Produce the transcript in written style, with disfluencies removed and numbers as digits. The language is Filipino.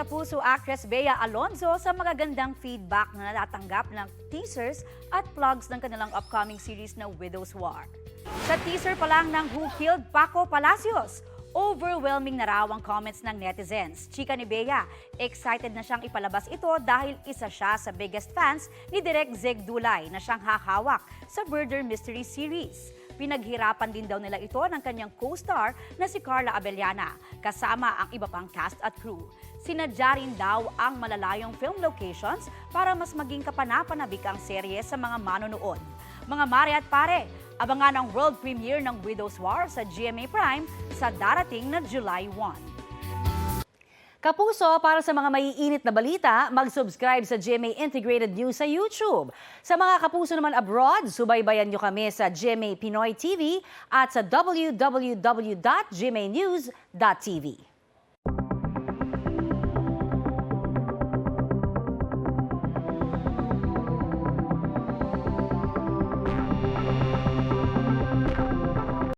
kapuso actress Bea Alonzo sa magagandang feedback na natatanggap ng teasers at vlogs ng kanilang upcoming series na Widow's War. Sa teaser pa lang ng Who Killed Paco Palacios, overwhelming na raw ang comments ng netizens. Chika ni Bea, excited na siyang ipalabas ito dahil isa siya sa biggest fans ni Direk Zeg Dulay na siyang hahawak sa Murder Mystery Series. Pinaghirapan din daw nila ito ng kanyang co-star na si Carla Abellana, kasama ang iba pang cast at crew. Sinadya rin daw ang malalayong film locations para mas maging kapanapanabik ang serye sa mga manonood. Mga mare at pare, abangan ang world premiere ng Widow's War sa GMA Prime sa darating na July 1. Kapuso, para sa mga maiinit na balita, mag-subscribe sa GMA Integrated News sa YouTube. Sa mga kapuso naman abroad, subaybayan nyo kami sa GMA Pinoy TV at sa www.gmanews.tv.